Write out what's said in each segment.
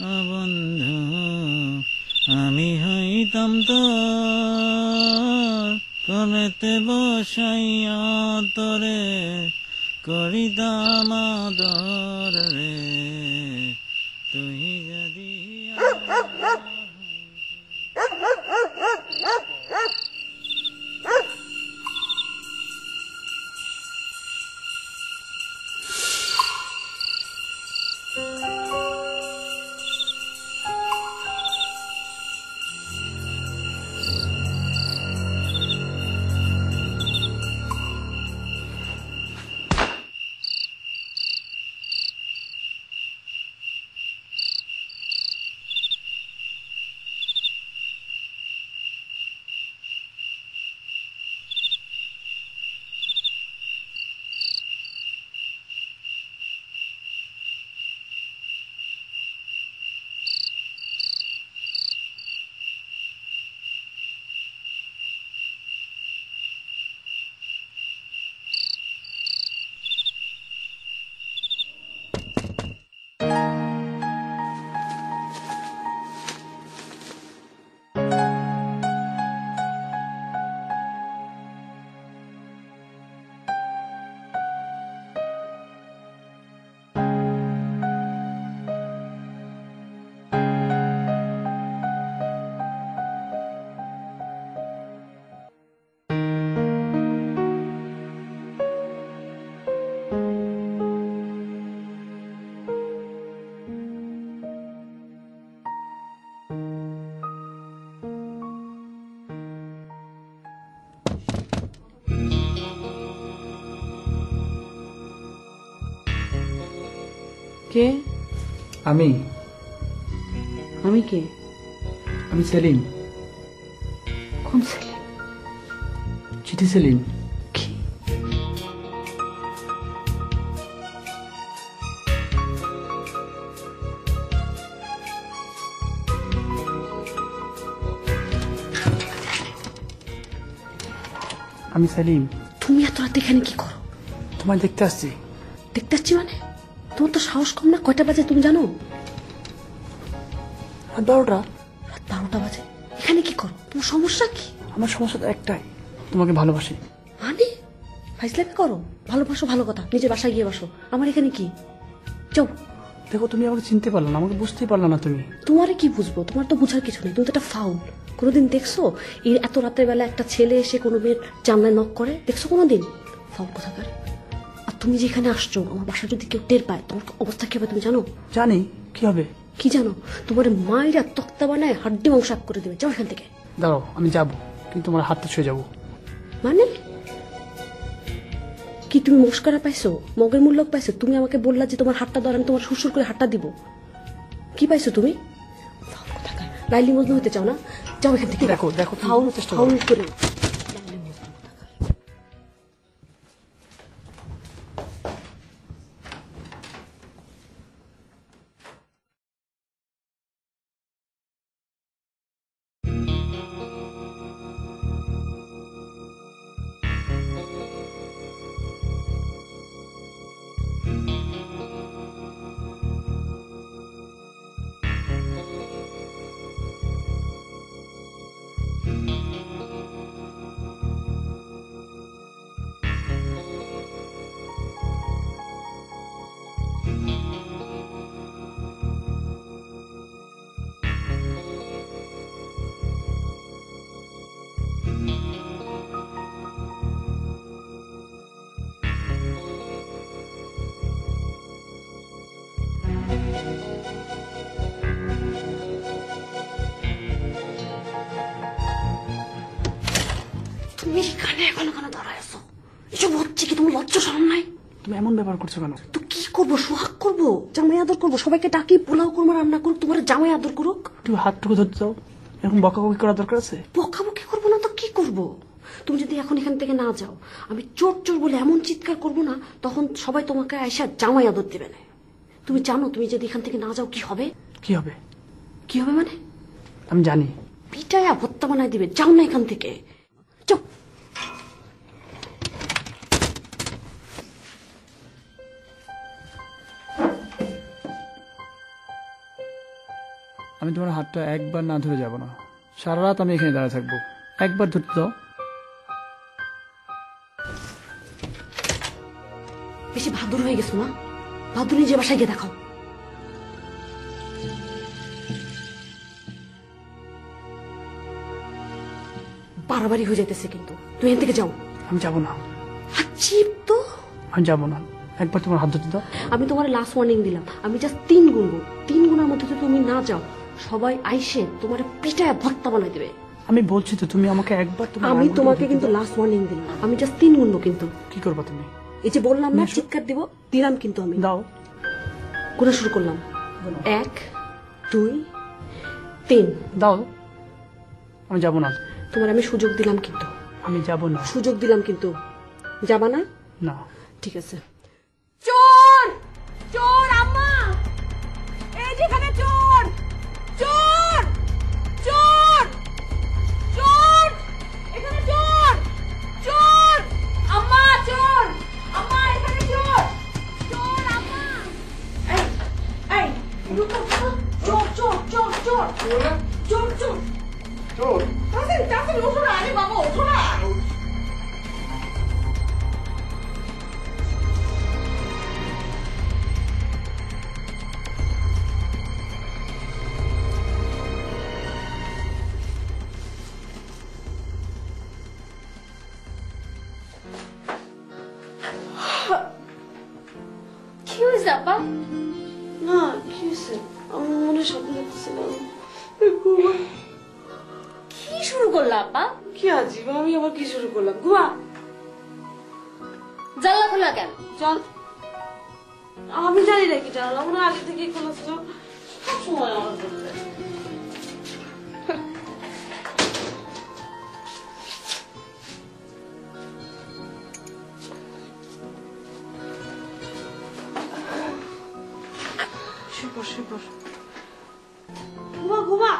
ও বন্ধু আমি হইতাম তোর কোলেতে বসাইয়া তোরে করিতাম আদর রে তুই যদি কে? আমি আমি কে? আমি সেলিম। কোন সেলিম? চিঠি সেলিম। কি? আমি সেলিম। তুমি এত রাতে এখানে কি করো? তোমায় দেখতে আসছি। দেখতে আসছি মানে? তোমার তো সাহস কম না? কয়টা বাজে তুমি জানো? রাত 12টা। রাত 12টা বাজে এখানে কি করো? তোমার সমস্যা কি? আমার সমস্যা তো একটাই, তোমাকে ভালোবাসি। মানে ফাইজলামি করো? ভালোবাসো ভালো কথা, নিজের বাসায় গিয়ে বসো। আমার এখানে কি? যাও। দেখো তুমি আমাকে চিনতে পারলো না, আমাকে বুঝতেই পারলো না তুমি। তোমারে কি বুঝবো? তোমার তো বুঝার কিছু নেই, তুমি তো একটা ফাউল। কোনোদিন দেখছো এই এত রাতের বেলা একটা ছেলে এসে কোনো মেয়ের জানলায় নক করে? দেখছো কোনোদিন? ফাউল কোথাকার। আর তুমি যেখানে আসছো, আমার বাসা যদি কেউ টের পায় তোমার অবস্থা কি হবে তুমি জানো? জানি। কি হবে? কি জানো? তোমার মায়েরা তক্তা বানায় হাড্ডি মাংস আপ করে দেবে। যাও এখান থেকে। দাঁড়াও, আমি যাবো, কিন্তু তোমার হাতটা ছুঁয়ে যাবো। মানে কি? তুমি মস্কারা পাইছো? মগের মূল্য পাইছো? তুমি আমাকে বললা যে তোমার হাতটা ধর, আমি তোমার শ্বশুর করে হাতটা দিব। কি পাইছো তুমি? লাইলি মজনু হতে চাও না? যাও এখান থেকে। দেখো দেখো, ফাউল ফাউল করে। তুমি এখানে এখনো কেন দাঁড়ায় আছো? এসব হচ্ছে কি? তুমি লজ্জা শরম নাই? তুমি এমন ব্যবহার করছো কেন? তো কি করবো? সোহাগ করবো, জামাই আদর করবো, সবাইকে ডাকি পোলাও করবো, রান্না করুক, তোমার জামাই আদর করুক। তুমি হাতটুকু ধরতে চাও? এরকম বকাবকি করার দরকার আছে? বকাবকি করবো না তো কি করবো? তুমি যদি এখন এখান থেকে না যাও, আমি চোর চোর বলে এমন চিৎকার করবো না, তখন সবাই তোমাকে আয়সা জামাই আদর দেবে না। তুমি জানো তুমি যদি এখান থেকে না যাও কি হবে? কি হবে? কি হবে মানে? আমি জানি। পিটায়া ভত্তা বানায় দিবে। যাও না এখান থেকে, যাও। আমি তোমার হাতটা একবার না ধরে যাব না, সারা রাত আমি এখানে দাঁড়িয়ে থাকবো। একবার ধরতে দাও। বেশি বাহাদুর হয়ে গেছো না, বাহাদুর নিজে বাসায় গিয়ে দেখাও। বাড়াবাড়ি হয়ে যাইতেছে কিন্তু, তুমি এখান থেকে যাও। আমি যাবো না, চিপ তো। আমি যাবো না, একবার তোমার হাত ধরতে দাও। আমি তোমার লাস্ট ওয়ার্নিং দিলাম, আমি জাস্ট 3 গুনবো। 3 গুণার মধ্যে যদি তুমি না যাও, সবাই আইসে তোমার পিঠায় ভর্তা বানাই দেবে। আমি বলছি তো, তুমি আমাকে একবার আমি তোমাকে কিন্তু লাস্ট ওয়ার্নিং দিলাম, আমি জাস্ট 3 গুনবো কিন্তু। কি করবা তুমি? এই যে বললাম না চিৎকার দিব, দিলাম কিন্তু আমি। দাও। গুণা শুরু করলাম, 1 2 3। দাও। আমি যাবো না। তোমার আমি সুযোগ দিলাম কিন্তু। আমি যাবো না। সুযোগ দিলাম কিন্তু, যাবা না? না। ঠিক আছে। চোর চোর আম্মা, এই যেখানে চোর চোর চোর চোর, এখানে চোর চোর আম্মা, চোর আম্মা, এখানে চোর চোর আম্মা। এই এই রুকো, চোর চোর চোর চোর চোর চোর চোর, তাড়াতাড়ি তাড়াতাড়ি ওঠো না, আরে বাবা ওঠো না। কি হয়েছে আপা? না কি হয়েছে, আমার মনে স্বপ্ন দেখতেছিলাম। কি শুরু করলা আপা? কি আজীব, আমি আবার কি শুরু করলাম? ঘুমা। জানলা খোলা কেন? চল। আমি জানি না কি জানলাম, মনে হয় আগে থেকে খোলা ছিল। সবসময় আমার বলতে ঘুমা ঘুমা।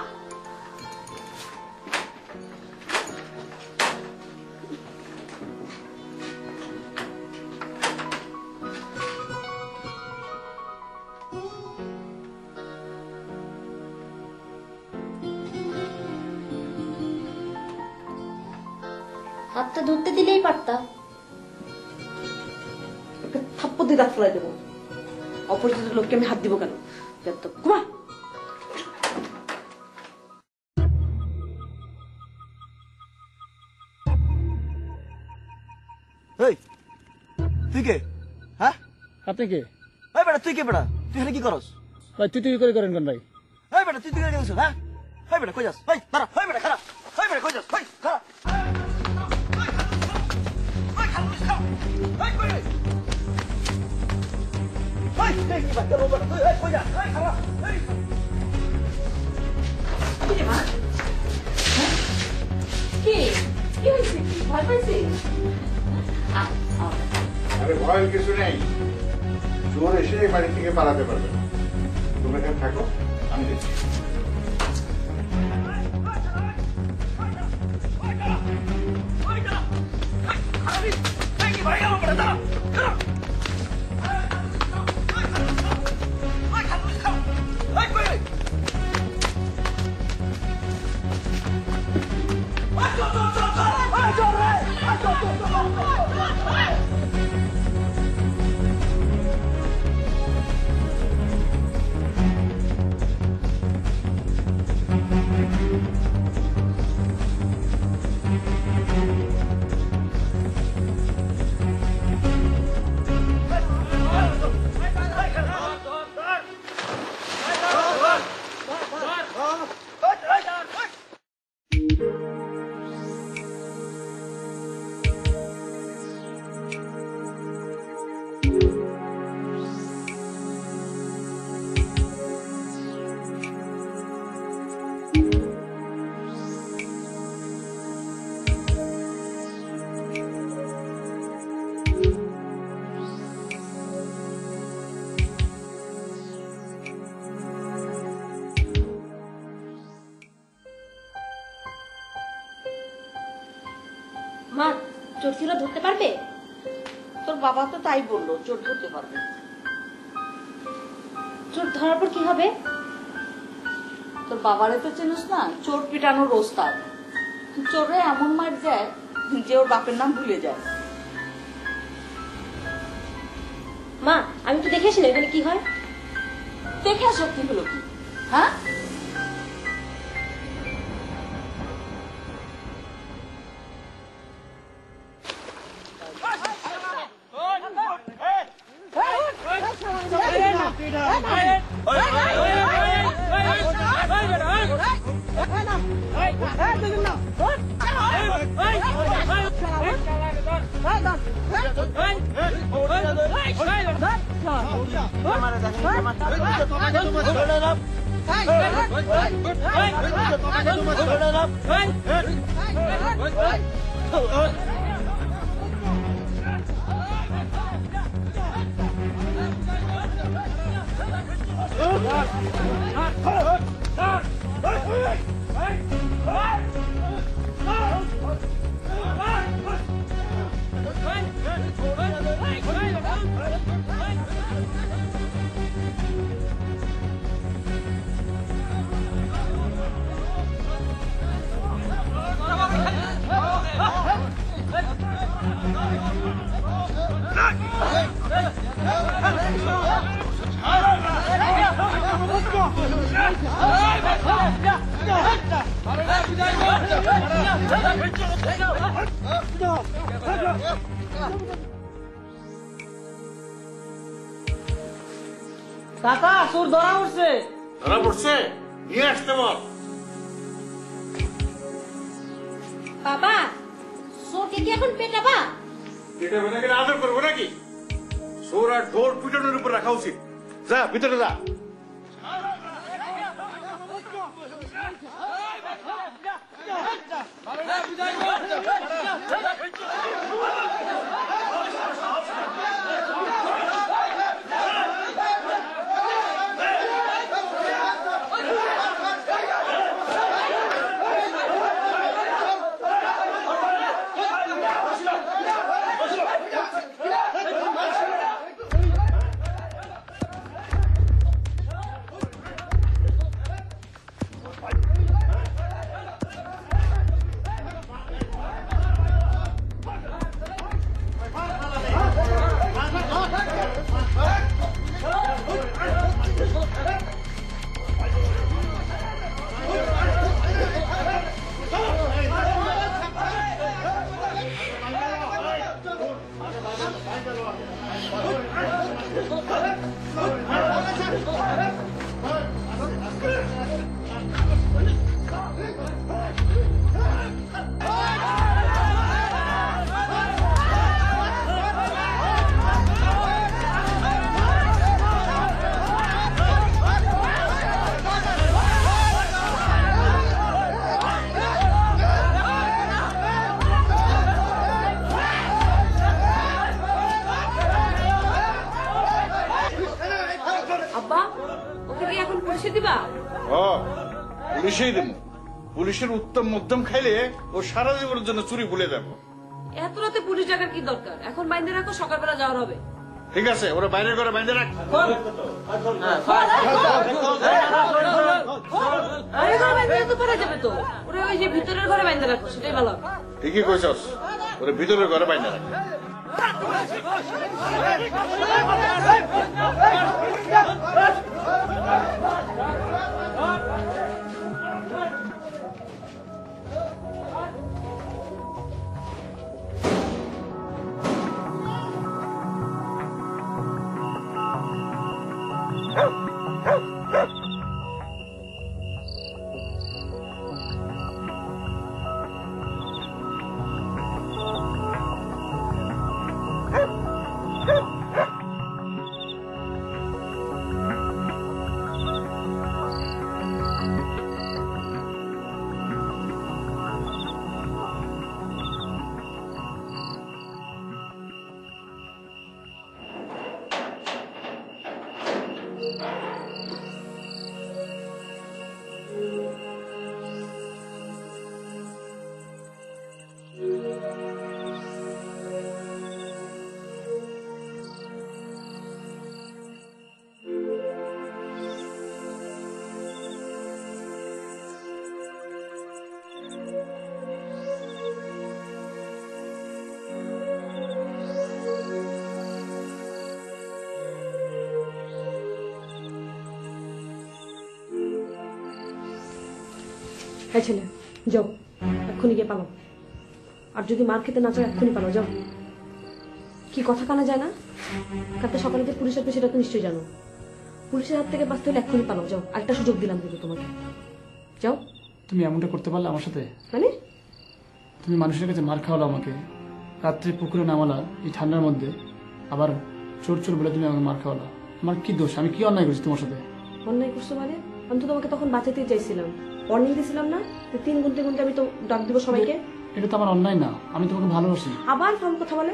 হাতটা ধরতে দিলেই পারতা। একটা থাপ্পড় দিয়ে দাঁত ফেলাই দেবো। অপরিচিত লোককে আমি হাত দিব কেন? ঘুমা। এই তুই কে? হ্যাঁ আপনি কে? এই বেটা তুই কে? বেটা তুই এখানে কি করস? ভাই তুই তুই করে করেন কেন ভাই? এই বেটা তুই এখানে গেছিস? হ্যাঁ এই বেটা কই যাস? এই দাঁড়া, এই বেটা খারাপ, এই বেটা কই যাস? এই দাঁড়া, কি বাচ্চা লোক বেটা, তুই কই যাস? এই খারাপ, এই কি কি হয়েছে? কি ভয় পাইছিস? আরে ভয়ের কিছু নেই, চোর এসে এই বাড়ি থেকে পালাতে পারবে না। তুমি এখানে থাকো, আমি দেখছি। মা, চোর কি ওরা ধরতে পারবে? তোর বাবা তো তাই বললো, চোর ধরতে পারবে। চোর ধরার পর কি হবে? তোর বাবারে তো চিনিস না, চোর পিটানোর ওস্তাদ। চোরে এমন মার যায় যে ওর বাপের নাম ভুলে যায়। মা আমি তো দেখে আসি না এখানে কি হয়। দেখে আসো কি হলো কি? হ্যাঁ, কাকা চোর ধরা পড়ছে। ধরা পড়ছে, নিয়ে আসতে বল। বাবা চোরকে কি এখন পেটাবা? এটা বেনাকে আদর করবো নাকি? সোর আর ঢোল পিটনের উপর রাখা উচিত। যা ভিতরে যা। পুলিশেই দেবো। পুলিশের উত্তম মধ্যম খাইলে ও সারা জীবনের জন্য চুরি ভুলে যাবো। এত রাতে পুলিশ ডাকার কি দরকার? এখন বাইন্দে রাখো, সকালবেলা যাওয়ার হবে। ঠিক আছে, ওরা বাইরের ঘরে বাইন্দে রাখ। যাবে তো ওরা ওই যে ভিতরের ঘরে বাইন্দে রাখো, সেটাই ভালো। ঠিকই কইছস, ওরা ভিতরের ঘরে বাইন্দে রাখ। হ্যাঁ ছেলে, যাও এক্ষুনি গিয়ে পালাও। আর যদি মার খেতে না চাও এক্ষুনি পালাও, যাও। কি কথা কানা যায় না? কালকে সকালে যে পুলিশ আসবে সেটা তো নিশ্চয়ই জানো। পুলিশের হাত থেকে বাঁচতে হলে এক্ষুনি পালাও, যাও। আরেকটা সুযোগ দিলাম কিন্তু তোমাকে, যাও। তুমি এমনটা করতে পারলে আমার সাথে? মানে তুমি মানুষের কাছে মার খাওয়ালো আমাকে, রাত্রে পুকুরে নামালা এই ঠান্ডার মধ্যে, আবার চোর চোর বলে তুমি আমাকে মার খাওয়ালা। আমার কি দোষ? আমি কি অন্যায় করছি তোমার সাথে? অন্যায় করছো মানে? আমি তো তোমাকে তখন বাঁচাতেই চাইছিলাম, ওয়ার্নিং দিয়েছিলাম না যে 3 গুনতে গুনতে আমি তো ডাক দিব সবাইকে। এটা তো আমার অন্যায় না, আমি তোমাকে ভালোবাসি। আবার ফোন কথা বলে।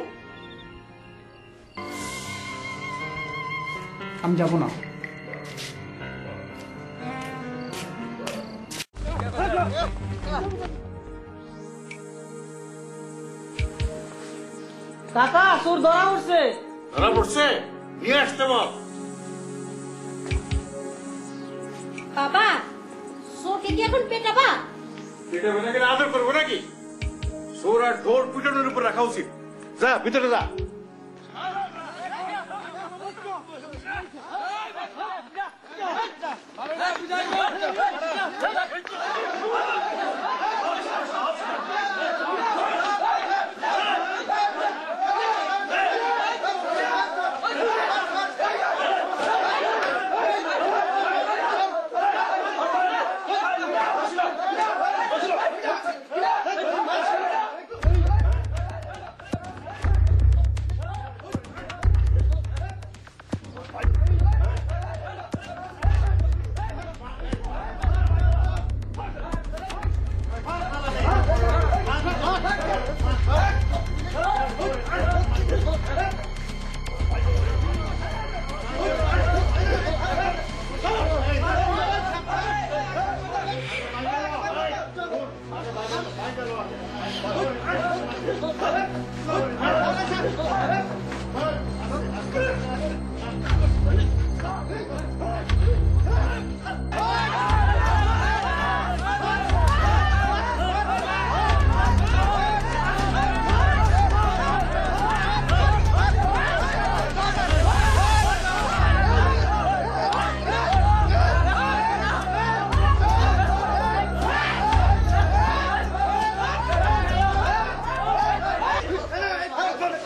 আমি যাব না। কাকা চোর ধরা পড়ছে। ধরা পড়ছে? নিয়ে আসতে বল। বাবা চোরকে কি এখন পেটাবা? এটা বেটাকে আদর করবো নাকি? চোর আর ঢোর পিটনের উপর রাখা উচিত। যা ভিতরে যা।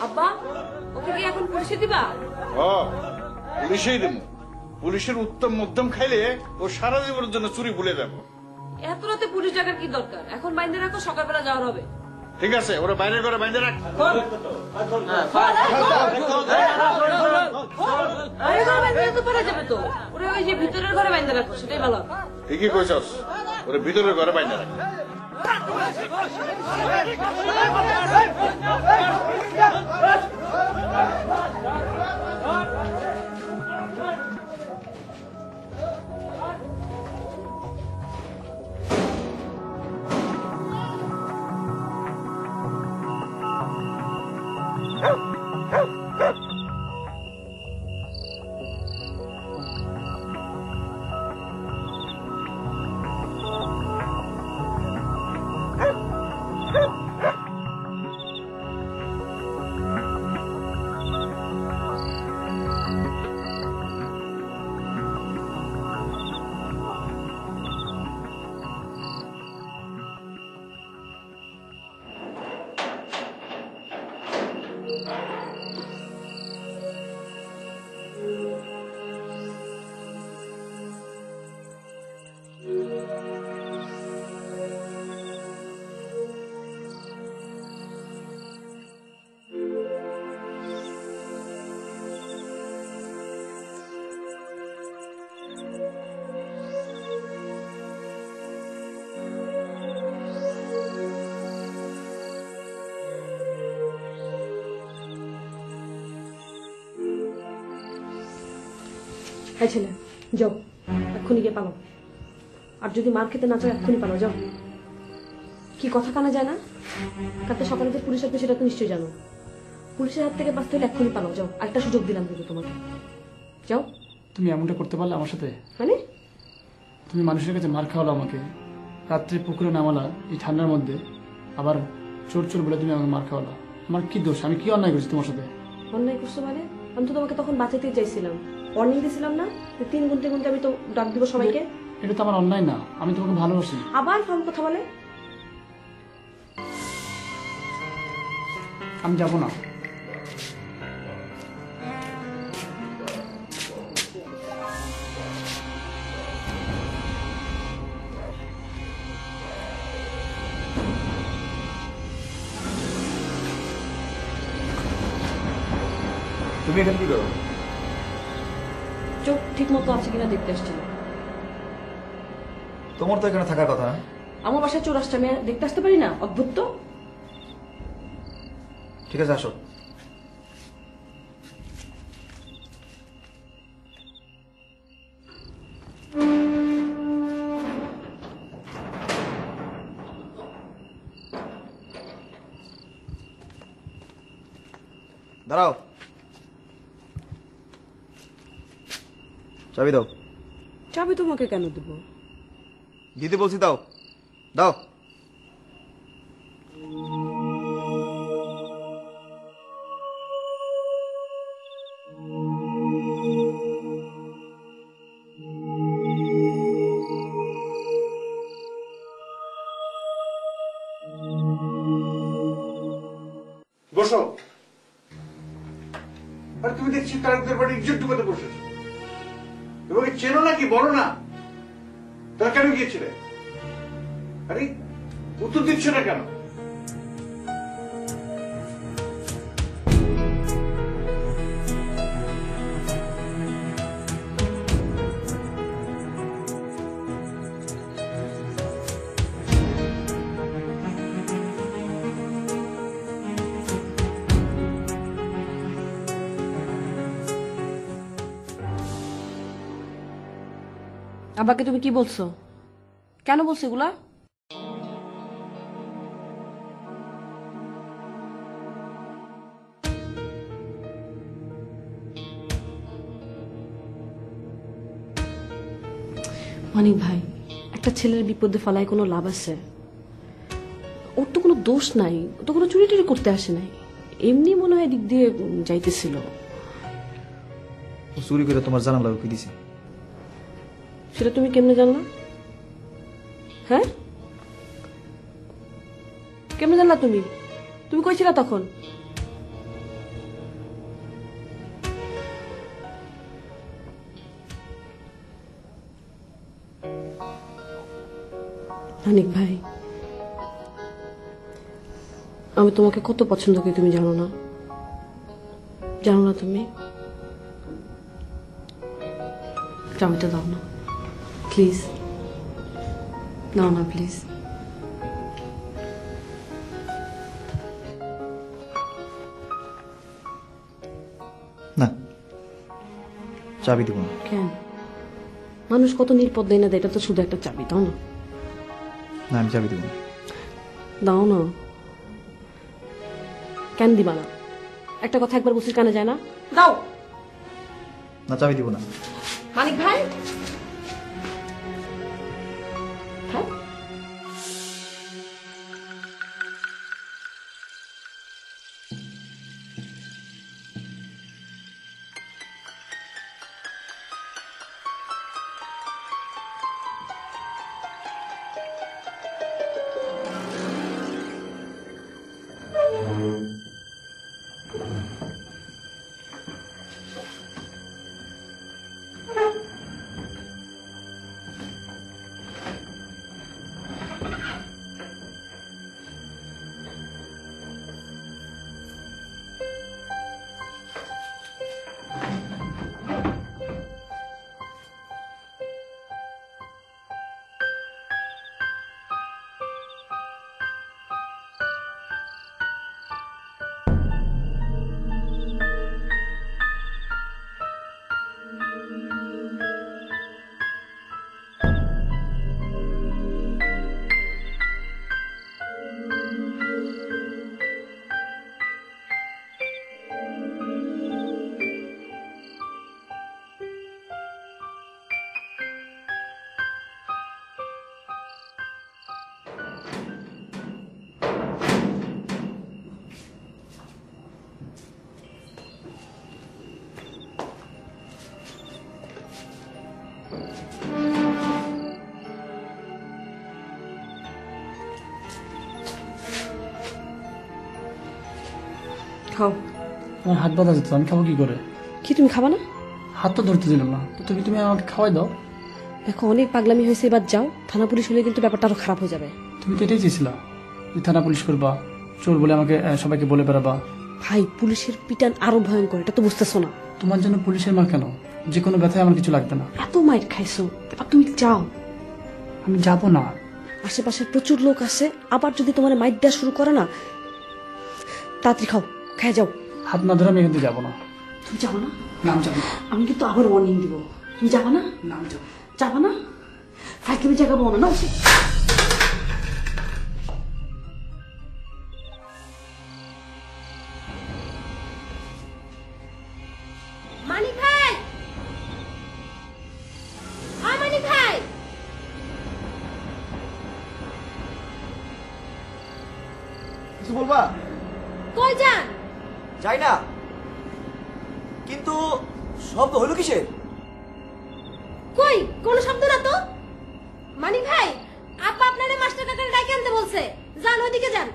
আব্বা, ওকে কি এখন পুলিশে দিবা? পুলিশেই দেবো। পুলিশের উত্তম মধ্যম খাইলে ও সারা জীবনের জন্য চুরি ভুলে যাবো। এত রাতে পুলিশ ডাকার কি দরকার? এখন বাইন্দে রাখো, সকালবেলা যাওয়ার হবে। ঠিক আছে, ওরা বাইরের ঘরে বাইরে রাখ। বাইরের ঘরে বাইন্দে রাখতে পারা যাবে তো, ওরা ওই যে ভিতরের ঘরে বাইন্দে রাখো, সেটাই ভালো। ঠিকই কইছস, ওরা ভিতরের ঘরে বাইরে রাখ। হ্যাঁ ছেলে, যাও এক্ষুনি গিয়ে পালাও। আর যদি মার খেতে না চাও এক্ষুনি পালাও, যাও। কি কথা কানা যায় না? কালকে সকালে যে পুলিশ আসবে সেটা তো নিশ্চয়ই জানো। পুলিশের হাত থেকে বাঁচতে হলে এক্ষুনি পালাও, যাও। আরেকটা সুযোগ দিলাম কিন্তু তোমাকে, যাও। তুমি এমনটা করতে পারলে আমার সাথে? মানে তুমি মানুষের কাছে মার খাওয়ালো আমাকে, রাত্রে পুকুরে নামালা এই ঠান্ডার মধ্যে, আবার চোর চোর বলে তুমি আমাকে মার খাওয়ালা। আমার কি দোষ? আমি কি অন্যায় করছি তোমার সাথে? অন্যায় করছো মানে? আমি তো তোমাকে তখন বাঁচাতেই চাইছিলাম, ওয়ার্নিং দিয়েছিলাম না যে 3 গুনতে গুনতে আমি তো ডাক দিব সবাইকে। এটা তো আমার অন্যায় না, আমি তোমাকে ভালোবাসি। আবার ফাউল কথা বলে। আমি যাব না। তুমি এখানে কি করো? চোখ ঠিক মতো আছে কিনা দেখতে আসছিল। তোমার তো এখানে থাকার কথা। আমার বাসায় চোর আসছে, আমি দেখতে আসতে পারি না? অদ্ভুত তো। ঠিক আছে, আসো। দাঁড়াও, চাবি দাও। চাবি তোমাকে কেন দেব? দিতে বলছি, দাও দাও। বসো। আরে তুমি দেখছি তারকদের বাড়ি ইজ্জত ডুবাতে বসেছো। তোমাকে চেনো নাকি বলো না? তারা কেন গিয়েছিলে? আরে উত্তর দিচ্ছ না কেন? আব্বাকে তুমি কি বলছো? কেন বলছো এগুলা? মানিক ভাই, একটা ছেলের বিপদে ফেলায় কোনো লাভ আছে? ওর তো কোনো দোষ নাই, ও তো কোনো চুরি টুরি করতে আসে নাই, এমনি মনে হয় দিক দিয়ে যাইতেছিল। চুরি করে তোমার জানালা উঠে দিছি। সেটা তুমি কেমনে জানলা? হ্যাঁ, কেমনে জানলা তুমি? তুমি কইছিলা তখন? মানিক ভাই, আমি তোমাকে কত পছন্দ করি তুমি জানো না? জানো না তুমি? চাবিটা দাও না প্লিজ। নাও না প্লিজ। না, চাবি দিব না। কেন? মানুষ কত নিরাপদ দেয় না দেয়, এটা তো শুধু একটা চাবি, দাও না। না, আমি চাবি দিব না। দাও না। কেন দিবা না? একটা কথা একবার বলছি কানে যায় না? দাও না, চাবি দিব না। মানিক ভাই। হ্যাঁ, খাও। আমার হাত বাঁধা যেত, আমি খাবো কি করে? কি তুমি খাবা না? হাত তো ধরতে দিলাম না, তো তুমি আমাকে খাওয়াই দাও। দেখো অনেক পাগলামি হয়েছে, এবার যাও। থানা পুলিশ হলে কিন্তু ব্যাপারটা আরো খারাপ হয়ে যাবে। তুমি তো এটাই চেয়েছিলা যে থানা পুলিশ করবা, চোর বলে আমাকে সবাইকে বলে বেড়াবা। ভাই পুলিশের পিটান আরো ভয়ঙ্কর, এটা তো বুঝতেছো না। তোমার জন্য পুলিশের মা কেন? যে কোনো ব্যথায় আমার কিছু লাগবে না। এত মাইর খাইছো, এবার তুমি যাও। আমি যাবো না। আশেপাশে প্রচুর লোক আছে, আবার যদি তোমার মাইর দেওয়া শুরু করে না, তাড়াতাড়ি খাও, খেয়ে যাও। হাত না ধরে আমি এখান থেকে যাবো না। তুমি যাবো না? নাম যাবো। আমি কিন্তু আবার ওয়ার্নিং দিব। তুমি যাবা না? নাম যাবো। যাবা না? ফাইজলামি জায়গা পাবো না। মানিক ভাই, মানিক ভাই, কিছু বলবা? কই যান? যাই না, কিন্তু শব্দ হইল কিসের? কই কোনো শব্দ না তো। মানিক ভাই, আপা আপনারে মাস্টার কাকারে ডাকে আনতে বলছে, যান ওইদিকে যান।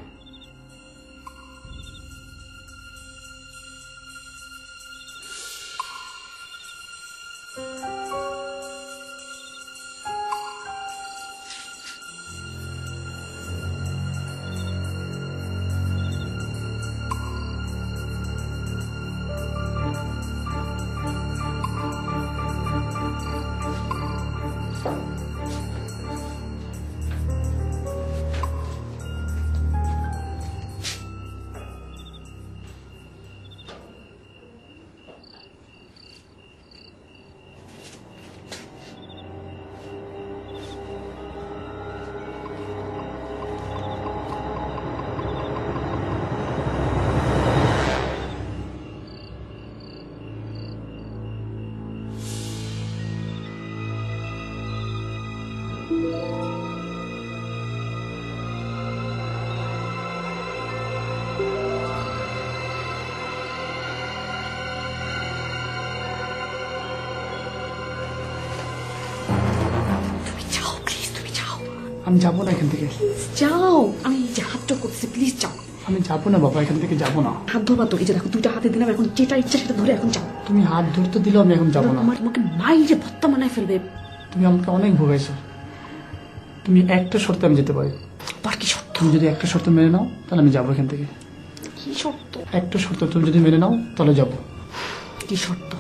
আমি যাবো না এখান থেকে। যাও, আমি এই যে হাতটা করছি, প্লিজ যাও। আমি যাবো না বাবা, এখান থেকে যাবো না। হাত ধরবা তো, এই যে দেখো দুইটা হাতে দিলাম, এখন যেটা ইচ্ছা সেটা ধরে এখন যাও। তুমি হাত ধরতে দিলেও আমি এখন যাবো না। আমার তোমাকে মাইরে ভত্তা মানায় ফেলবে। তুমি আমাকে অনেক ভোগাইছো। তুমি একটা শর্তে আমি যেতে পারি। আবার কি শর্ত? তুমি যদি একটা শর্ত মেনে নাও তাহলে আমি যাবো এখান থেকে। কি শর্ত? একটা শর্ত তুমি যদি মেনে নাও তাহলে যাবো। কি শর্ত?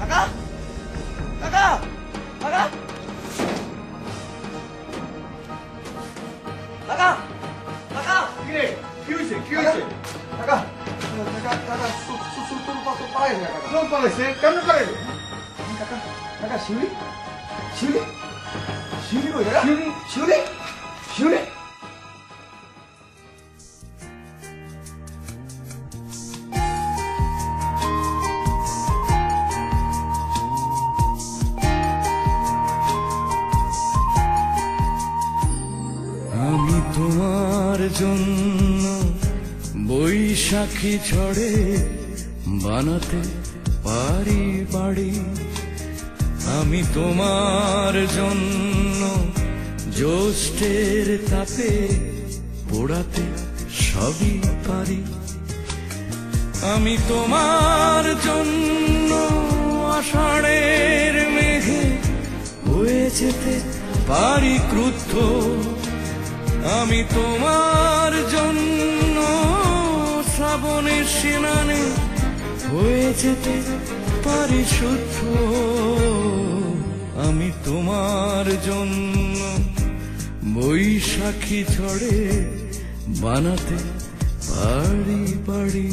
কাকা, কাকা, কাকা, কাকা, কাকা, কি রে? কি হয়েছে? কি হয়েছে? কাকা, কাকা, কাকা, সুলতুন কত পালাই না কাকা। কোন পালাইছে? কেমনে পালাইলো? কাকা, কাকা, শিউলি, শিউলি, শিউলি কই কাকা? শিউলি? শিউলি, শিউলি। আমি তোমার জন্য বৈশাখী ঝড়ে বানাতে পারি বাড়ি। আমি তোমার জন্য জ্যৈষ্ঠের তাপে পোড়াতে সবই পারি। আমি তোমার জন্য আষাঢ়ের মেঘে হয়ে যেতে পারি ক্রুদ্ধ। আমি তোমার জন্য শ্রাবণের স্নানে হয়ে যেতে পারি শুদ্ধ। আমি তোমার জন্য বৈশাখী ঝড়ে বানাতে পারি বাড়ি।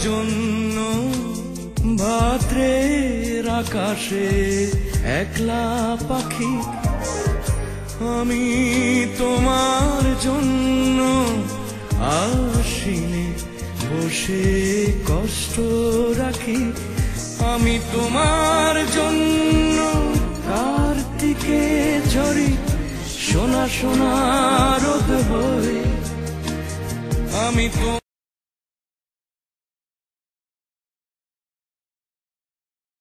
জন্য ভাদ্রের আকাশে একলা পাখি, আমি তোমার জন্য আশিনে বসে কষ্ট রাখি। আমি তোমার জন্য কার্তিকে ঝরি সোনা সোনা রোদ হয়ে, আমি তো